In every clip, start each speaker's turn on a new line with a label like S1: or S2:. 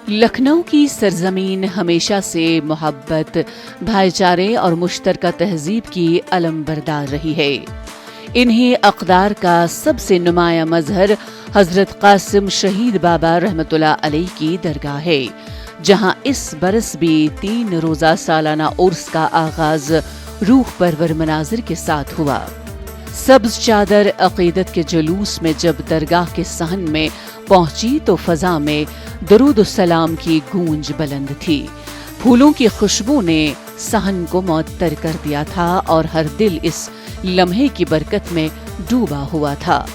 S1: लखनऊ की सरजमीन हमेशा से मोहब्बत, भाईचारे और मुश्तरका तहजीब की अलमबरदार रही है। इन्हीं अक़दार का सबसे नुमाया मजहर हज़रत क़ासिम शहीद बाबा रहमतुल्लाह अलैह की दरगाह है, जहाँ इस बरस भी 3 रोज़ा सालाना उर्स का आगाज रूह परवर मनाजिर के साथ हुआ। सब्ज चादर अक़ीदत के जुलूस में जब दरगाह के सहन में पहुंची तो फ़ज़ा में दरूद सलाम की गूंज बुलंद थी। फूलों की खुशबू ने सहन को मुअत्तर कर दिया था और हर दिल इस लम्हे की बरकत में डूबा हुआ था।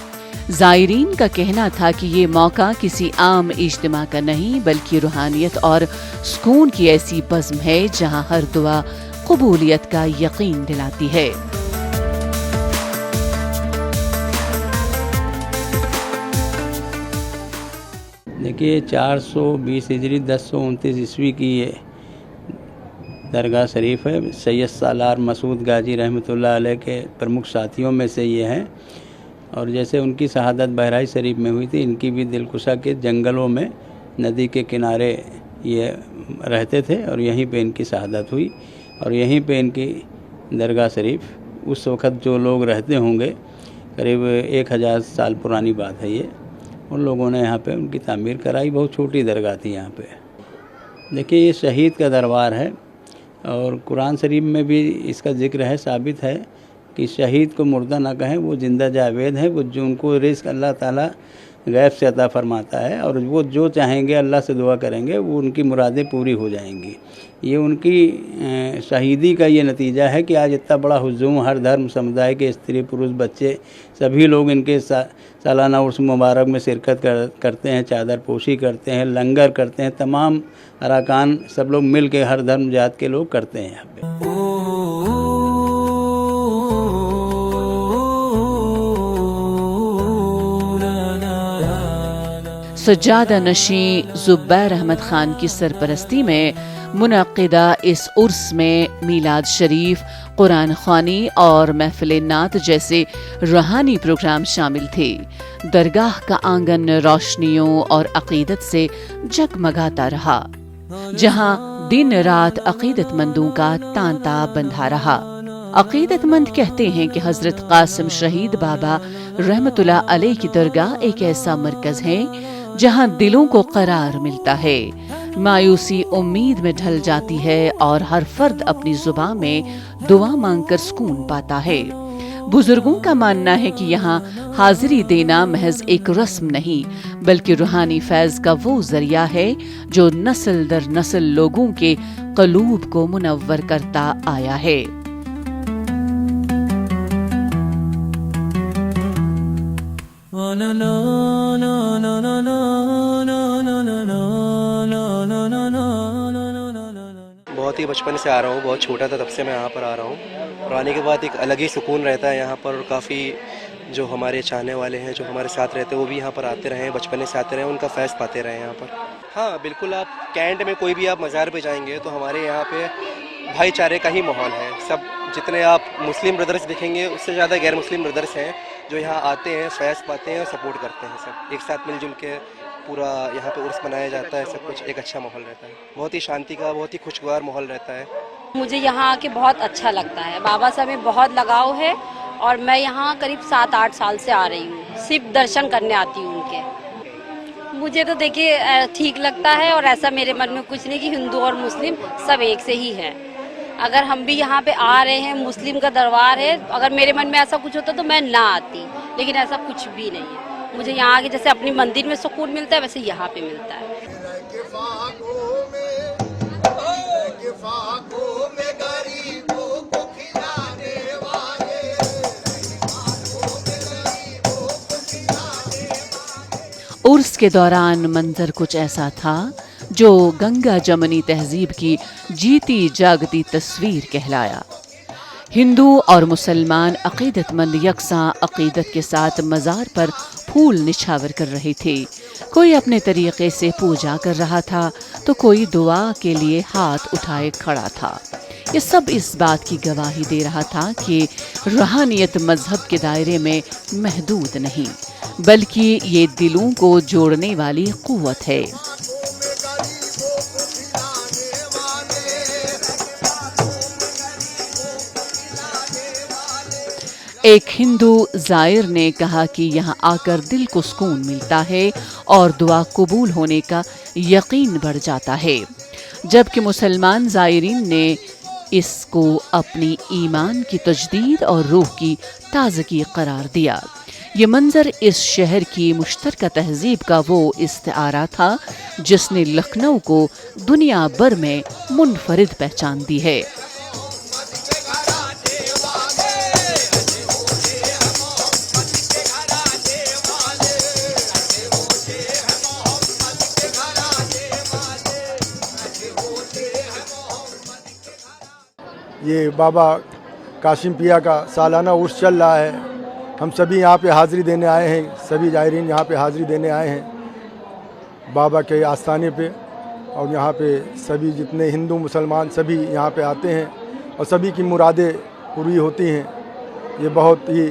S1: ज़ायरीन का कहना था कि ये मौका किसी आम इज्तिमा का नहीं बल्कि रूहानियत और सुकून की ऐसी बज़्म है जहाँ हर दुआ कबूलियत का यकीन दिलाती है।
S2: देखिए 420 हिजरी 1029 ईस्वी की ये दरगाह शरीफ है। सैयद सालार मसूद गाजी रहमतुल्लाह अलैह के प्रमुख साथियों में से ये हैं और जैसे उनकी शहादत बहराइच शरीफ में हुई थी, इनकी भी दिलकुशा के जंगलों में नदी के किनारे ये रहते थे और यहीं पे इनकी शहादत हुई और यहीं पे इनकी दरगाह शरीफ उस वक़्त जो लोग रहते होंगे, करीब 1000 साल पुरानी बात है ये, उन लोगों ने यहाँ पे उनकी तामीर कराई। बहुत छोटी दरगाह थी यहाँ पे। देखिए ये शहीद का दरबार है और कुरान शरीफ में भी इसका जिक्र है, साबित है कि शहीद को मुर्दा ना कहें, वो जिंदा जावेद है। वो जो उनको रिज़्क़ अल्लाह ताला गैब से अता फरमाता है और वो जो चाहेंगे अल्लाह से दुआ करेंगे वो उनकी मुरादें पूरी हो जाएंगी। ये उनकी शहीदी का ये नतीजा है कि आज इतना बड़ा हुजूम हर धर्म समुदाय के स्त्री पुरुष बच्चे सभी लोग इनके सालाना उर्स मुबारक में शिरकत करते हैं, चादर पोशी करते हैं, लंगर करते हैं। तमाम अरकान सब लोग मिल के हर धर्म जात के लोग करते हैं यहाँ पे।
S1: सज्जादा नशी ज़ुबैर अहमद खान की सरपरस्ती में मुनक़िदा इस उर्स में मीलाद शरीफ, कुरान ख़्वानी और महफ़िल नात जैसे रूहानी प्रोग्राम शामिल थे। दरगाह का आंगन रोशनियों और अक़ीदत से जगमगाता रहा, जहां दिन रात अक़ीदतमंदों का तांता बंधा रहा। अक़ीदतमंद कहते हैं कि हज़रत क़ासिम शहीद बाबा रहमतुल्लाह अलैह की दरगाह एक ऐसा मरकज़ है जहां दिलों को करार मिलता है, मायूसी उम्मीद में ढल जाती है और हर फर्द अपनी जुबान में दुआ मांगकर सुकून पाता है। बुजुर्गों का मानना है कि यहाँ हाजिरी देना महज एक रस्म नहीं बल्कि रूहानी फैज़ का वो जरिया है जो नस्ल दर नस्ल लोगों के क़लूब को मुनव्वर करता आया है।
S3: बहुत ही बचपन से आ रहा हूँ, बहुत छोटा था तब से मैं यहाँ पर आ रहा हूँ और आने के बाद एक अलग ही सुकून रहता है यहाँ पर। और काफ़ी जो हमारे चाहने वाले हैं, जो हमारे साथ रहते हैं, वो भी यहाँ पर आते रहे, बचपन से आते रहे, उनका फैज़ पाते रहे यहाँ पर। हाँ बिल्कुल, आप कैंट में कोई भी आप मज़ार पे जाएंगे तो हमारे यहाँ पे भाईचारे का ही माहौल है। सब जितने आप मुस्लिम ब्रदर्स देखेंगे उससे ज़्यादा गैर मुस्लिम ब्रदर्स हैं जो यहाँ आते हैं, फैज़ पाते हैं और सपोर्ट करते हैं। सब एक साथ मिलजुल के पूरा यहाँ पे उर्स मनाया जाता है। सब कुछ एक अच्छा माहौल रहता है, बहुत ही शांति का, बहुत ही खुशगवार माहौल रहता है।
S4: मुझे यहाँ आके बहुत अच्छा लगता है। बाबा साहब में बहुत लगाव है और मैं यहाँ करीब 7-8 साल से आ रही हूँ, सिर्फ दर्शन करने आती हूँ उनके। मुझे तो देखिए ठीक लगता है और ऐसा मेरे मन में कुछ नहीं कि हिंदू और मुस्लिम सब एक से ही है। अगर हम भी यहाँ पे आ रहे हैं, मुस्लिम का दरबार है, अगर मेरे मन में ऐसा कुछ होता तो मैं ना आती, लेकिन ऐसा कुछ भी नहीं है। मुझे यहाँ आके जैसे अपनी मंदिर में सुकून मिलता है वैसे यहाँ पे मिलता है।
S1: उर्स के दौरान मंजर कुछ ऐसा था जो गंगा जमनी तहजीब की जीती जागती तस्वीर कहलाया। हिंदू और मुसलमान अक़ीदतमंद यकसां अक़ीदत के साथ मज़ार पर फूल निछावर कर रहे थे। कोई अपने तरीक़े से पूजा कर रहा था तो कोई दुआ के लिए हाथ उठाए खड़ा था। ये सब इस बात की गवाही दे रहा था कि रूहानियत मजहब के दायरे में महदूद नहीं बल्कि ये दिलों को जोड़ने वाली क़ुव्वत है। ایک ہندو زائر نے کہا کہ یہاں آ کر دل کو سکون ملتا ہے اور دعا قبول ہونے کا یقین بڑھ جاتا ہے، جبکہ مسلمان زائرین نے اس کو اپنی ایمان کی تجدید اور روح کی تازگی قرار دیا۔ یہ منظر اس شہر کی مشترکہ تہذیب کا وہ استعارہ تھا جس نے لکھنؤ کو دنیا بھر میں منفرد پہچان دی ہے۔
S5: یہ بابا قاسم پیا کا سالانہ عرس چل رہا ہے، ہم سبھی یہاں پہ حاضری دینے آئے ہیں، سبھی زائرین یہاں پہ حاضری دینے آئے ہیں بابا کے آستانے پہ، اور یہاں پہ سبھی جتنے ہندو مسلمان سبھی یہاں پہ آتے ہیں اور سبھی کی مرادیں پوری ہوتی ہیں۔ یہ بہت ہی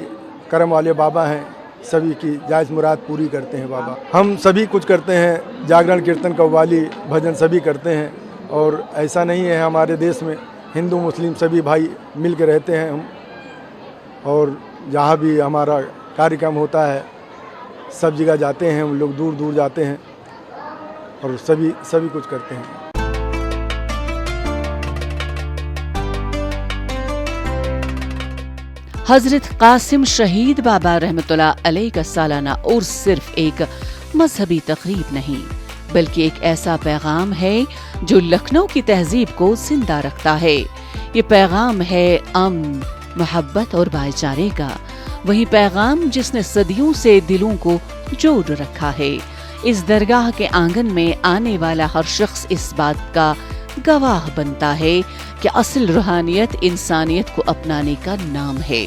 S5: کرم والے بابا ہیں، سبھی کی جائز مراد پوری کرتے ہیں بابا۔ ہم سبھی کچھ کرتے ہیں، جاگرن کیرتن قوالی بھجن سبھی کرتے ہیں، اور ایسا نہیں ہے ہمارے دیش میں ہندو مسلم سبھی بھائی مل کے رہتے ہیں ہم، اور جہاں بھی ہمارا کاریہ ہوتا ہے سب جگہ جاتے ہیں، ہم لوگ دور دور جاتے ہیں اور سبھی کچھ کرتے ہیں۔
S1: حضرت قاسم شہید بابا رحمۃ اللہ علیہ کا سالانہ عرس صرف ایک مذہبی تقریب نہیں بلکہ ایک ایسا پیغام ہے جو لکھنؤ کی تہذیب کو زندہ رکھتا ہے۔ یہ پیغام ہے امن، محبت اور بھائی چارے کا، وہی پیغام جس نے صدیوں سے دلوں کو جوڑ رکھا ہے۔ اس درگاہ کے آنگن میں آنے والا ہر شخص اس بات کا گواہ بنتا ہے کہ اصل روحانیت انسانیت کو اپنانے کا نام ہے۔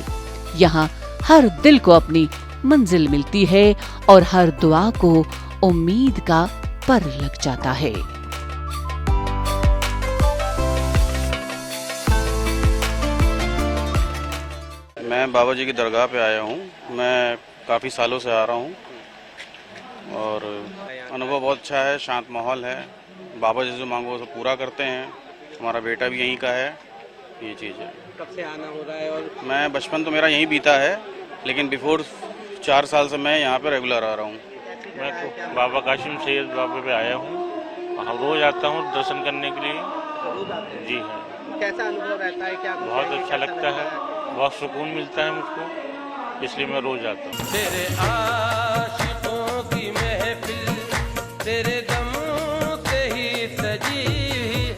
S1: یہاں ہر دل کو اپنی منزل ملتی ہے اور ہر دعا کو امید کا پر لگ جاتا ہے۔
S6: میں بابا جی کی درگاہ پہ آیا ہوں، میں کافی سالوں سے آ رہا ہوں اور انوبھو بہت اچھا ہے، شانت ماحول ہے، بابا جی جو مانگو وہ پورا کرتے ہیں، ہمارا بیٹا بھی یہیں کا ہے، یہ چیز ہے۔
S2: کب سے آنا ہو رہا ہے؟ اور
S6: میں بچپن تو میرا یہیں بیتا ہے، لیکن بیفور 4 سال سے میں یہاں پہ ریگولر آ رہا ہوں۔
S7: میں تو بابا قاسم سید بابا پہ آیا ہوں، وہاں روز آتا ہوں درشن کرنے کے لیے۔ جی ہاں،
S2: کیسا انوبھو رہتا ہے؟ کیا
S7: بہت اچھا لگتا ہے، بہت سکون ملتا ہے مجھ کو، اس لیے میں روز آتا ہوں۔
S8: تیرے عاشقوں کی محفل تیرے دم سے ہی سجی ہے۔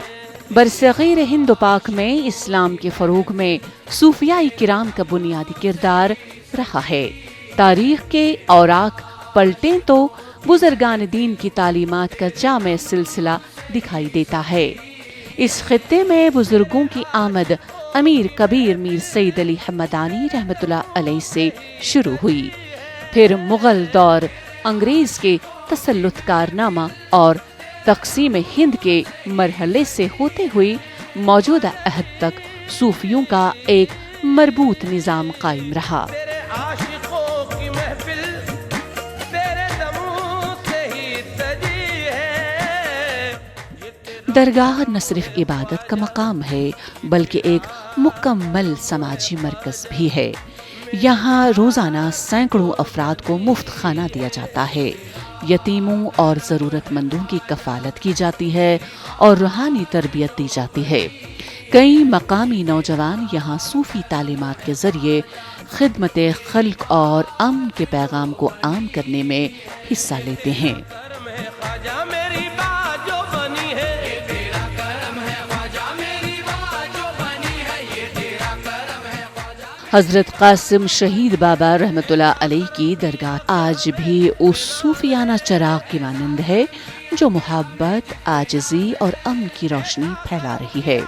S1: برصغیر ہند و پاک میں اسلام کے فروغ میں صوفیاء کرام کا بنیادی کردار رہا ہے۔ تاریخ کے اوراق پلٹیں تو بزرگان دین کی تعلیمات کا جامع سلسلہ دکھائی دیتا ہے۔ اس خطے میں بزرگوں کی آمد امیر کبیر میر سید علی حمدانی رحمۃ اللہ علیہ سے شروع ہوئی، پھر مغل دور، انگریز کے تسلط کارنامہ اور تقسیم ہند کے مرحلے سے ہوتے ہوئے موجودہ عہد تک صوفیوں کا ایک مربوط نظام قائم رہا۔
S8: تیرے عاشقوں کی محفل تیرے دم سے ہی سجی ہے۔
S1: درگاہ نہ صرف عبادت کا مقام ہے بلکہ ایک مکمل سماجی مرکز بھی ہے۔ یہاں روزانہ سینکڑوں افراد کو مفت کھانا دیا جاتا ہے، یتیموں اور ضرورت مندوں کی کفالت کی جاتی ہے اور روحانی تربیت دی جاتی ہے۔ کئی مقامی نوجوان یہاں صوفی تعلیمات کے ذریعے خدمت خلق اور امن کے پیغام کو عام کرنے میں حصہ لیتے ہیں۔
S8: کرم ہے خواجہ میری بات جو بنی ہے، یہ تیرا کرم ہے خواجہ میری بات جو بنی ہے، یہ تیرا کرم ہے خواجہ۔
S1: حضرت قاسم شہید بابا رحمۃ اللہ علیہ کی درگاہ آج بھی اس صوفیانہ چراغ کی مانند ہے جو محبت، عاجزی اور امن کی روشنی پھیلا رہی ہے۔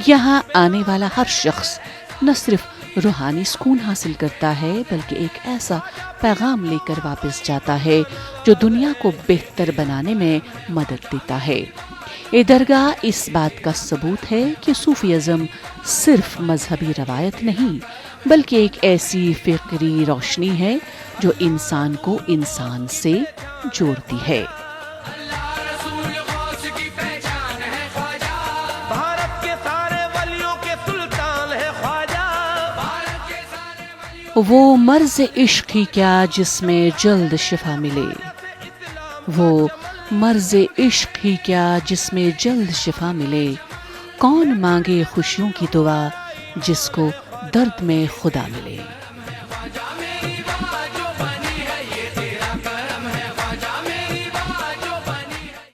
S1: یہاں آنے والا ہر شخص نہ صرف روحانی سکون حاصل کرتا ہے بلکہ ایک ایسا پیغام لے کر واپس جاتا ہے جو دنیا کو بہتر بنانے میں مدد دیتا ہے۔ یہ درگاہ اس بات کا ثبوت ہے کہ صوفیزم صرف مذہبی روایت نہیں بلکہ ایک ایسی فکری روشنی ہے جو انسان کو انسان سے جوڑتی ہے۔
S8: اللہ رسول غوث کی پہچان ہے خواجہ، بھارت کے سارے ولیوں کے سلطان ہے خواجہ، بھارت کے سارے ولیوں
S1: وہ مرض عشق ہی کیا جس میں جلد شفا ملے، وہ مرض عشق ہی کیا جس میں جلد شفا ملے، کون مانگے خوشیوں کی دعا جس کو درد میں خدا ملے۔